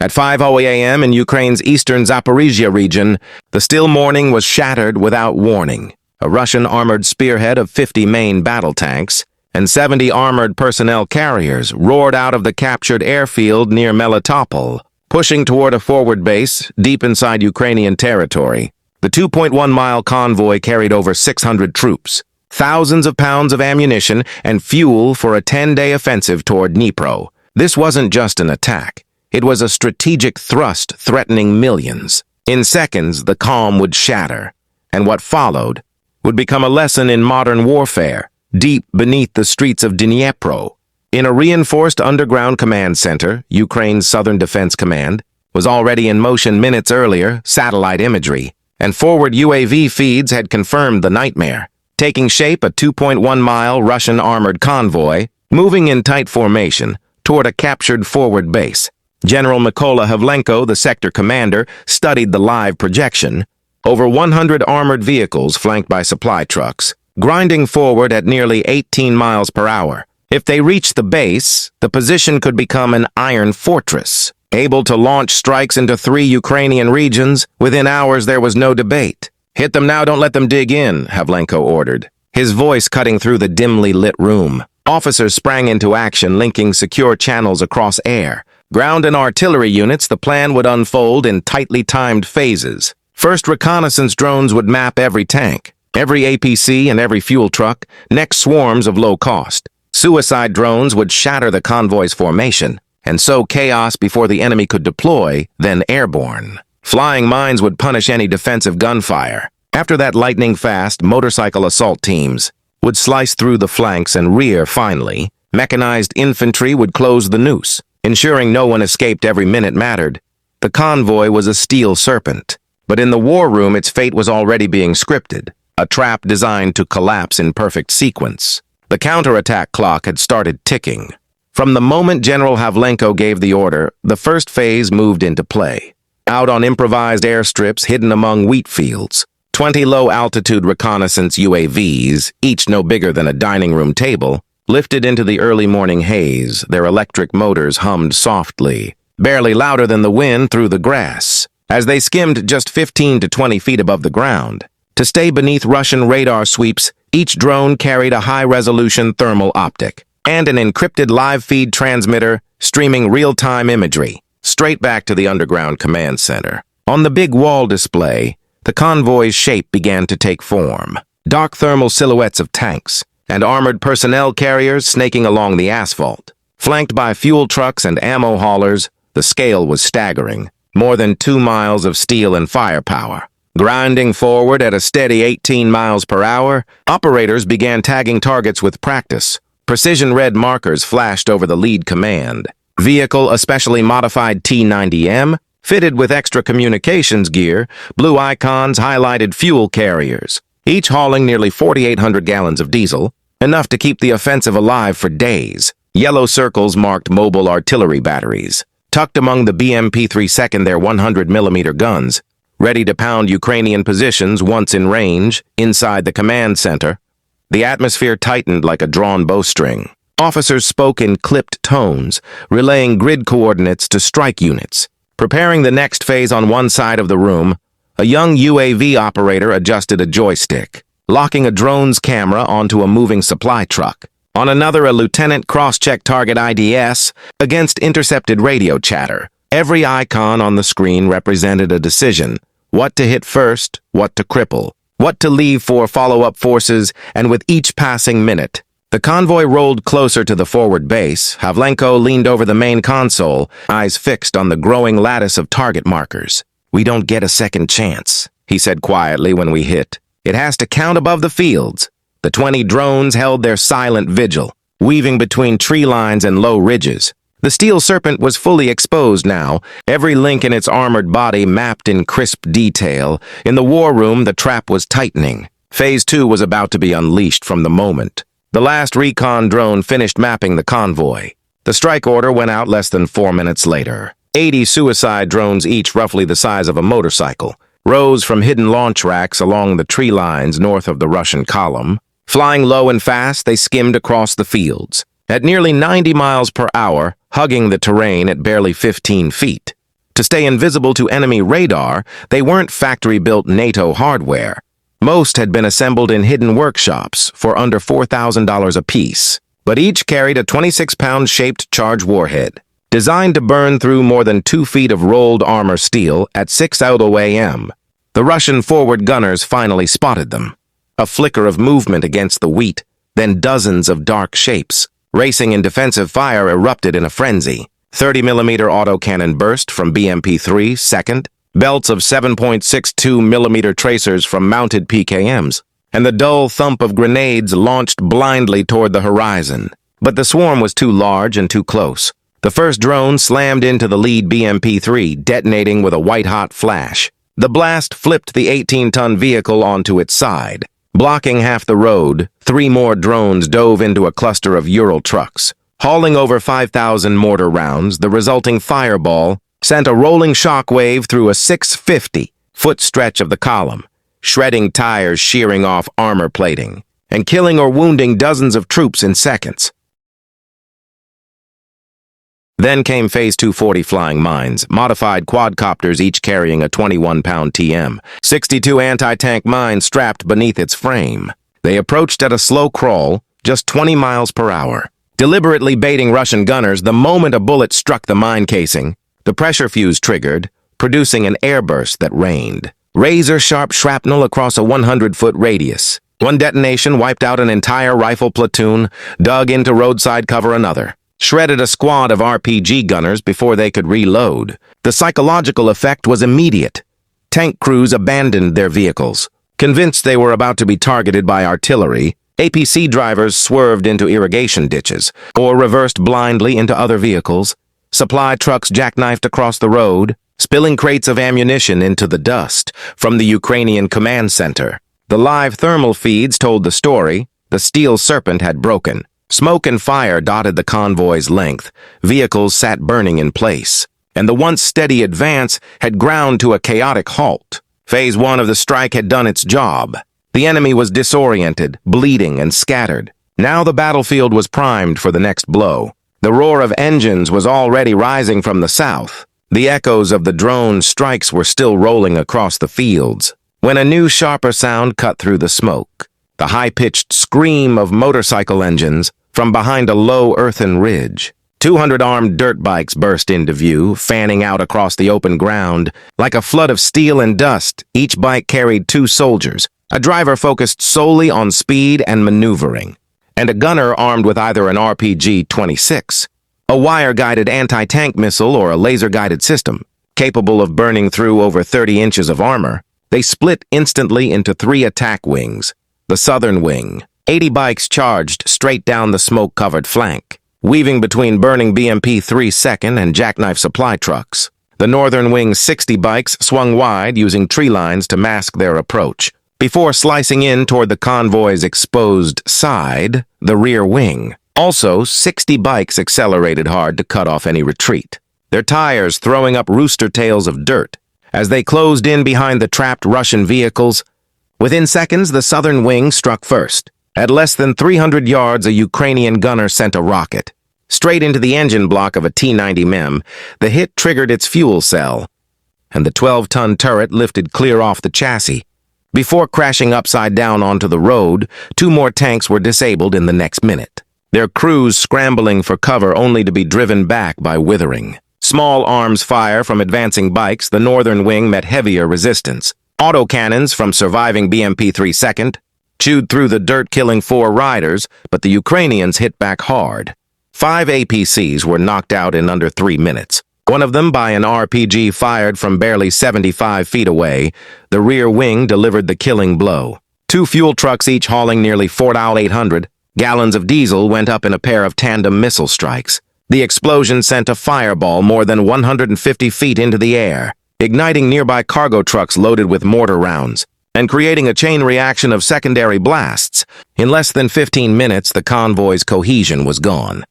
At 5:00 a.m. in Ukraine's eastern Zaporizhia region, the still morning was shattered without warning. A Russian armored spearhead of 50 main battle tanks and 70 armored personnel carriers roared out of the captured airfield near Melitopol, pushing toward a forward base deep inside Ukrainian territory. The 2.1-mile convoy carried over 600 troops, thousands of pounds of ammunition, and fuel for a 10-day offensive toward Dnipro. This wasn't just an attack. It was a strategic thrust threatening millions. In seconds, the calm would shatter, and what followed would become a lesson in modern warfare, deep beneath the streets of Dnipro. In a reinforced underground command center, Ukraine's Southern Defense Command was already in motion minutes earlier, satellite imagery, and forward UAV feeds had confirmed the nightmare. Taking shape, a 2.1-mile Russian armored convoy, moving in tight formation toward a captured forward base. General Mykola Havlenko, the sector commander, studied the live projection. Over 100 armored vehicles flanked by supply trucks, grinding forward at nearly 18 miles per hour. If they reached the base, the position could become an iron fortress, able to launch strikes into 3 Ukrainian regions. Within hours, there was no debate. "Hit them now, don't let them dig in," Havlenko ordered, his voice cutting through the dimly lit room. Officers sprang into action, linking secure channels across air. Ground and artillery units, the plan would unfold in tightly timed phases. First, reconnaissance drones would map every tank, every APC, and every fuel truck. Next, swarms of low cost suicide drones would shatter the convoy's formation and sow chaos before the enemy could deploy, then airborne. Flying mines would punish any defensive gunfire. After that lightning-fast, motorcycle assault teams would slice through the flanks and rear finally. Mechanized infantry would close the noose, ensuring no one escaped. Every minute mattered. The convoy was a steel serpent, but in the war room its fate was already being scripted, a trap designed to collapse in perfect sequence. The counterattack clock had started ticking. From the moment General Havlenko gave the order, the first phase moved into play. Out on improvised airstrips hidden among wheat fields, 20 low-altitude reconnaissance UAVs, each no bigger than a dining room table, lifted into the early morning haze. Their electric motors hummed softly, barely louder than the wind through the grass, as they skimmed just 15 to 20 feet above the ground. To stay beneath Russian radar sweeps, each drone carried a high-resolution thermal optic and an encrypted live-feed transmitter streaming real-time imagery straight back to the underground command center. On the big wall display, the convoy's shape began to take form. Dark thermal silhouettes of tanks and armored personnel carriers snaking along the asphalt. Flanked by fuel trucks and ammo haulers, the scale was staggering. More than 2 miles of steel and firepower. Grinding forward at a steady 18 miles per hour, operators began tagging targets with practice. Precision red markers flashed over the lead command. Vehicle, a specially modified T-90M, fitted with extra communications gear, blue icons highlighted fuel carriers, each hauling nearly 4,800 gallons of diesel, enough to keep the offensive alive for days. Yellow circles marked mobile artillery batteries. Tucked among the BMP-3 their 100mm guns, ready to pound Ukrainian positions once in range, inside the command center. The atmosphere tightened like a drawn bowstring. Officers spoke in clipped tones, relaying grid coordinates to strike units. Preparing the next phase on one side of the room, a young UAV operator adjusted a joystick, locking a drone's camera onto a moving supply truck. On another, a lieutenant cross-checked target IDs against intercepted radio chatter. Every icon on the screen represented a decision: what to hit first, what to cripple, what to leave for follow-up forces, and with each passing minute, the convoy rolled closer to the forward base. Havlenko leaned over the main console, eyes fixed on the growing lattice of target markers. "We don't get a second chance," he said quietly when we hit. "It has to count above the fields." The 20 drones held their silent vigil, weaving between tree lines and low ridges. The steel serpent was fully exposed now, every link in its armored body mapped in crisp detail. In the war room, the trap was tightening. Phase 2 was about to be unleashed from the moment. The last recon drone finished mapping the convoy. The strike order went out less than 4 minutes later. 80 suicide drones, each roughly the size of a motorcycle, rose from hidden launch racks along the tree lines north of the Russian column. Flying low and fast, they skimmed across the fields. At nearly 90 miles per hour, hugging the terrain at barely 15 feet. To stay invisible to enemy radar, they weren't factory-built NATO hardware. Most had been assembled in hidden workshops for under $4,000 apiece, but each carried a 26-pound shaped charge warhead, designed to burn through more than 2 feet of rolled armor steel at 6:00 a.m. The Russian forward gunners finally spotted them. A flicker of movement against the wheat, then dozens of dark shapes, racing in defensive fire, erupted in a frenzy. 30mm autocannon burst from BMP-3 second, belts of 7.62mm tracers from mounted PKMs, and the dull thump of grenades launched blindly toward the horizon. But the swarm was too large and too close. The first drone slammed into the lead BMP-3, detonating with a white-hot flash. The blast flipped the 18-ton vehicle onto its side. Blocking half the road, 3 more drones dove into a cluster of Ural trucks. Hauling over 5,000 mortar rounds, the resulting fireball sent a rolling shockwave through a 650-foot stretch of the column, shredding tires, shearing off armor plating, and killing or wounding dozens of troops in seconds. Then came Phase 240 flying mines, modified quadcopters each carrying a 21-pound TM, 62 anti-tank mines strapped beneath its frame. They approached at a slow crawl, just 20 miles per hour. Deliberately baiting Russian gunners, the moment a bullet struck the mine casing, the pressure fuse triggered, producing an airburst that rained. Razor-sharp shrapnel across a 100-foot radius. One detonation wiped out an entire rifle platoon, dug into roadside cover another. Shredded a squad of RPG gunners before they could reload. The psychological effect was immediate. Tank crews abandoned their vehicles. Convinced they were about to be targeted by artillery, APC drivers swerved into irrigation ditches or reversed blindly into other vehicles. Supply trucks jackknifed across the road, spilling crates of ammunition into the dust from the Ukrainian command center. The live thermal feeds told the story. The steel serpent had broken. Smoke and fire dotted the convoy's length. Vehicles sat burning in place, and the once steady advance had ground to a chaotic halt. Phase 1 of the strike had done its job. The enemy was disoriented, bleeding, and scattered. Now the battlefield was primed for the next blow. The roar of engines was already rising from the south. The echoes of the drone strikes were still rolling across the fields, when a new, sharper sound cut through the smoke. The high-pitched scream of motorcycle engines from behind a low earthen ridge. 200 armed dirt bikes burst into view, fanning out across the open ground. Like a flood of steel and dust, each bike carried 2 soldiers, a driver focused solely on speed and maneuvering, and a gunner armed with either an RPG-26, a wire-guided anti-tank missile, or a laser-guided system, capable of burning through over 30 inches of armor. They split instantly into 3 attack wings. The southern wing, 80 bikes charged straight down the smoke-covered flank, weaving between burning BMP-3 second and jackknife supply trucks. The northern wing's 60 bikes swung wide, using tree lines to mask their approach, before slicing in toward the convoy's exposed side, the rear wing. Also, 60 bikes accelerated hard to cut off any retreat, their tires throwing up rooster tails of dirt as they closed in behind the trapped Russian vehicles. Within seconds, the southern wing struck first. At less than 300 yards, a Ukrainian gunner sent a rocket straight into the engine block of a T-90 MEM. The hit triggered its fuel cell, and the 12-ton turret lifted clear off the chassis. Before crashing upside down onto the road, 2 more tanks were disabled in the next minute, their crews scrambling for cover only to be driven back by withering. Small arms fire from advancing bikes, the northern wing met heavier resistance. Autocannons from surviving BMP-3 second chewed through the dirt, killing 4 riders, but the Ukrainians hit back hard. 5 APCs were knocked out in under 3 minutes, one of them by an RPG fired from barely 75 feet away. The rear wing delivered the killing blow. 2 fuel trucks, each hauling nearly 4,800 gallons of diesel, went up in a pair of tandem missile strikes. The explosion sent a fireball more than 150 feet into the air, igniting nearby cargo trucks loaded with mortar rounds, and creating a chain reaction of secondary blasts. In less than 15 minutes, the convoy's cohesion was gone.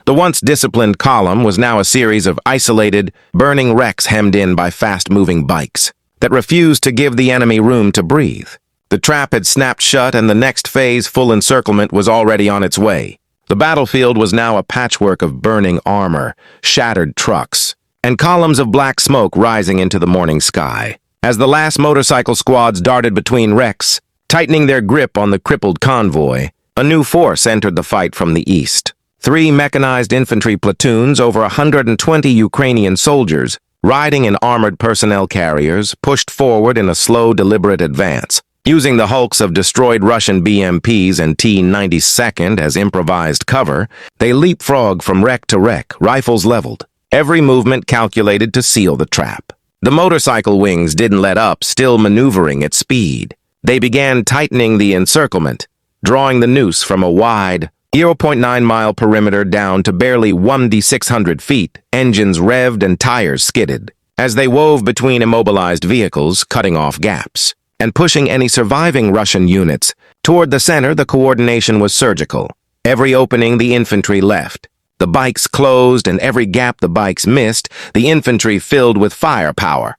The once disciplined column was now a series of isolated, burning wrecks hemmed in by fast-moving bikes that refused to give the enemy room to breathe. The trap had snapped shut, and the next phase, full encirclement, was already on its way. The battlefield was now a patchwork of burning armor, shattered trucks, and columns of black smoke rising into the morning sky. As the last motorcycle squads darted between wrecks, tightening their grip on the crippled convoy, a new force entered the fight from the east. 3 mechanized infantry platoons, over 120 Ukrainian soldiers, riding in armored personnel carriers, pushed forward in a slow, deliberate advance. Using the hulks of destroyed Russian BMPs and T-92nd as improvised cover, they leapfrogged from wreck to wreck, rifles leveled, every movement calculated to seal the trap. The motorcycle wings didn't let up, still maneuvering at speed. They began tightening the encirclement, drawing the noose from a wide 0.9-mile perimeter down to barely 1,600 feet, engines revved and tires skidded, as they wove between immobilized vehicles, cutting off gaps, and pushing any surviving Russian units. Toward the center, the coordination was surgical. Every opening the infantry left. The bikes closed, and every gap the bikes missed, the infantry filled with firepower.